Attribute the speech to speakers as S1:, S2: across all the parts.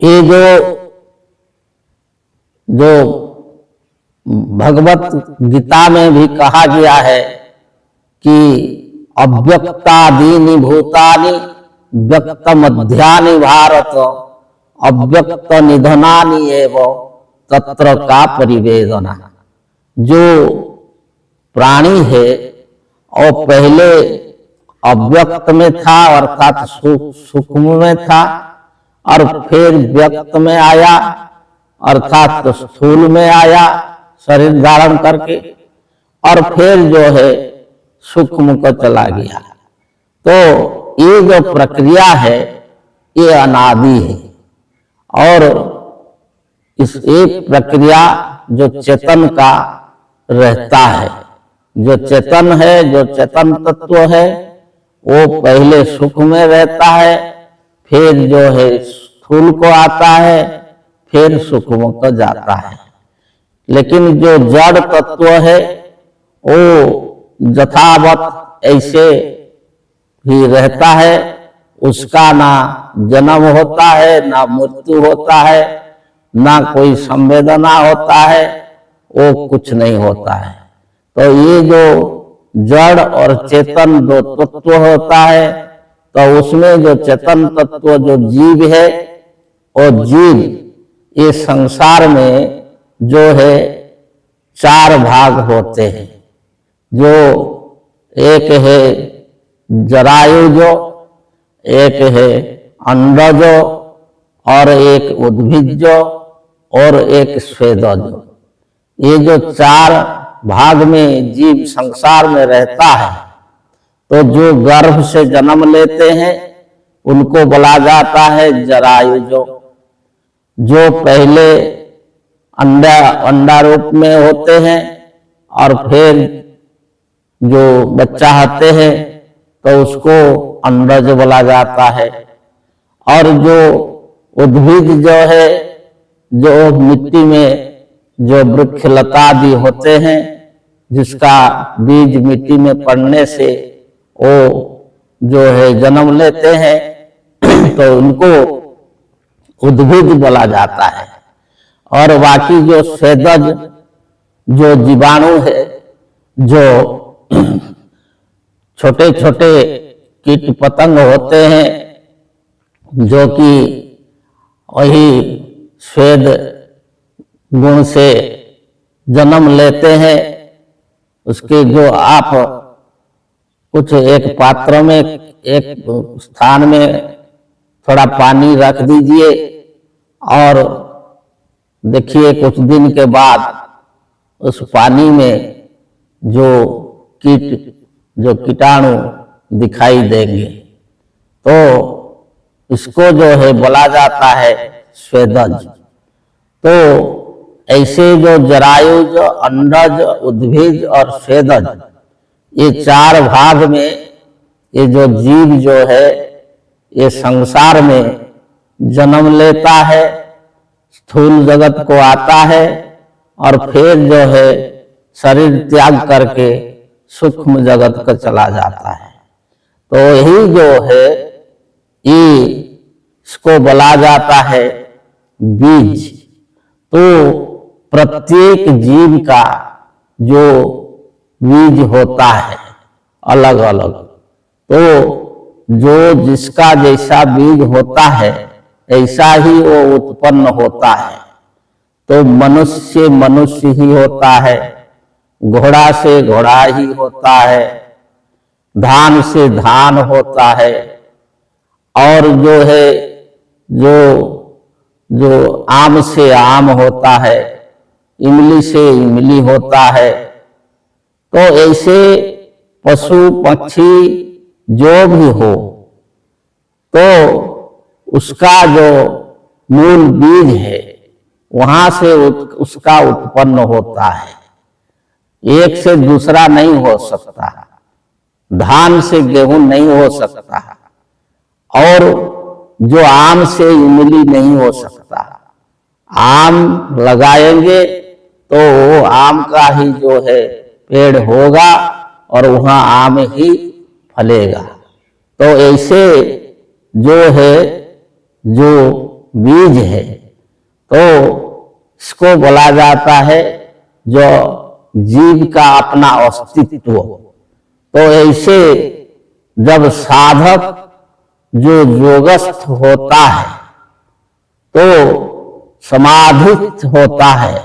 S1: ये जो भगवत गीता में भी कहा गया है कि अव्यक्तादीनि भूतानि व्यक्त मध्यानि भारत अव्यक्त निधनानि एव तत्र का परिवेदना। जो प्राणी है और पहले अव्यक्त में था अर्थात सूक्ष्म में था, और फिर व्यक्त में आया अर्थात स्थूल में आया शरीर धारण करके, और फिर जो है सूक्ष्म को चला गया। तो ये जो प्रक्रिया है ये अनादि है, और इस एक प्रक्रिया जो चेतन का रहता है, जो चेतन है, जो चेतन तत्व है, वो पहले सूक्ष्म में रहता है, फिर जो है स्थूल को आता है, फिर सूक्ष्म को जाता है। लेकिन जो जड़ तत्व है वो यथावत ऐसे ही रहता है, उसका ना जन्म होता है, ना मृत्यु होता है, ना कोई संवेदना होता है, वो कुछ नहीं होता है। तो ये जो जड़ और चेतन दो तत्व होता है, तो उसमें जो चेतन तत्व जो जीव है, और जीव ये संसार में जो है चार भाग होते हैं। जो एक है जरायुज, एक है अंडज, और एक उद्भिज, और एक स्वेदज। ये जो चार भाग में जीव संसार में रहता है, तो जो गर्भ से जन्म लेते हैं उनको बोला जाता है जरायुज। जो पहले अंडा रूप में होते हैं और फिर जो बच्चा आते हैं तो उसको अंडज बोला जाता है। और जो उद्भिज जो है, जो मिट्टी में जो वृक्ष लता आदि होते हैं, जिसका बीज मिट्टी में पड़ने से वो जो है जन्म लेते हैं, तो उनको उद्भिज बोला जाता है। और बाकी जो स्वेदज जो जीवाणु है, जो छोटे छोटे कीट पतंग होते हैं, जो कि वही स्वेद गुण से जन्म लेते हैं, उसके जो आप कुछ एक पात्र में एक स्थान में थोड़ा पानी रख दीजिए, और देखिए कुछ दिन के बाद उस पानी में जो कीटाणु दिखाई देंगे, तो इसको जो है बोला जाता है स्वेदज। तो ऐसे जो जरायुज, अंडज, उद्भिज और स्वेदज, ये चार भाग में ये जो जीव जो है ये संसार में जन्म लेता है, स्थूल जगत को आता है, और फिर जो है शरीर त्याग करके सूक्ष्म जगत को चला जाता है। तो यही जो है ये इसको बोला जाता है बीज। तो प्रत्येक जीव का जो बीज होता है अलग अलग, तो जो जिसका जैसा बीज होता है ऐसा ही वो उत्पन्न होता है। तो मनुष्य मनुष्य ही होता है, घोड़ा से घोड़ा ही होता है, धान से धान होता है, और जो है जो जो आम से आम होता है, इमली से इमली होता है। तो ऐसे पशु पक्षी जो भी हो, तो उसका जो मूल बीज है वहां से उसका उत्पन्न होता है। एक से दूसरा नहीं हो सकता, धान से गेहूं नहीं हो सकता, और जो आम से इमली नहीं हो सकता। आम लगाएंगे तो वो आम का ही जो है पेड़ होगा और वहां आम ही फलेगा। तो ऐसे जो है, जो बीज है, तो इसको बोला जाता है जो जीव का अपना अस्तित्व। तो ऐसे जब साधक जो योगस्थ होता है तो समाधिस्थ होता है,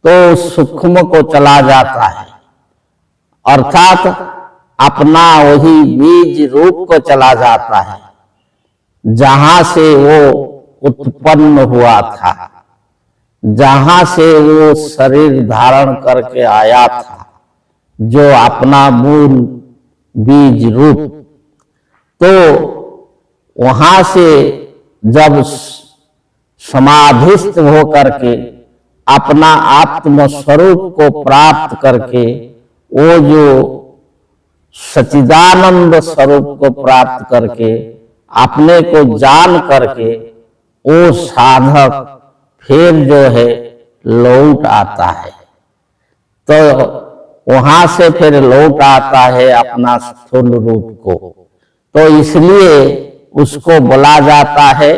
S1: तो सूक्ष्म को चला जाता है, अर्थात अपना वही बीज रूप को चला जाता है जहां से वो उत्पन्न हुआ था, जहां से वो शरीर धारण करके आया था, जो अपना मूल बीज रूप। तो वहां से जब समाधिस्थ होकर के अपना आत्म स्वरूप को प्राप्त करके, वो जो सच्चिदानंद स्वरूप को प्राप्त करके, अपने को जान करके, वो साधक फिर जो है लौट आता है। तो वहां से फिर लौट आता है अपना स्थूल रूप को। तो इसलिए उसको बोला जाता है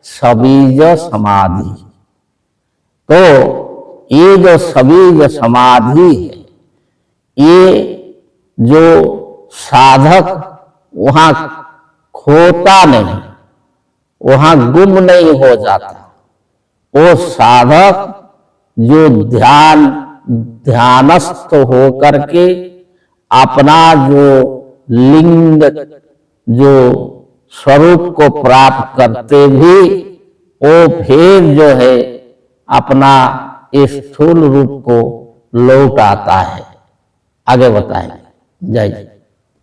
S1: सबीज समाधि। तो ये जो सबीज समाधि है, ये जो साधक वहां खोता नहीं, वहां गुम नहीं हो जाता। वो साधक जो ध्यानस्थ होकर के अपना जो लिंग जो स्वरूप को प्राप्त करते भी, वो फिर जो है अपना स्थूल रूप को लौट आता है। आगे बताएंगे। जय जय।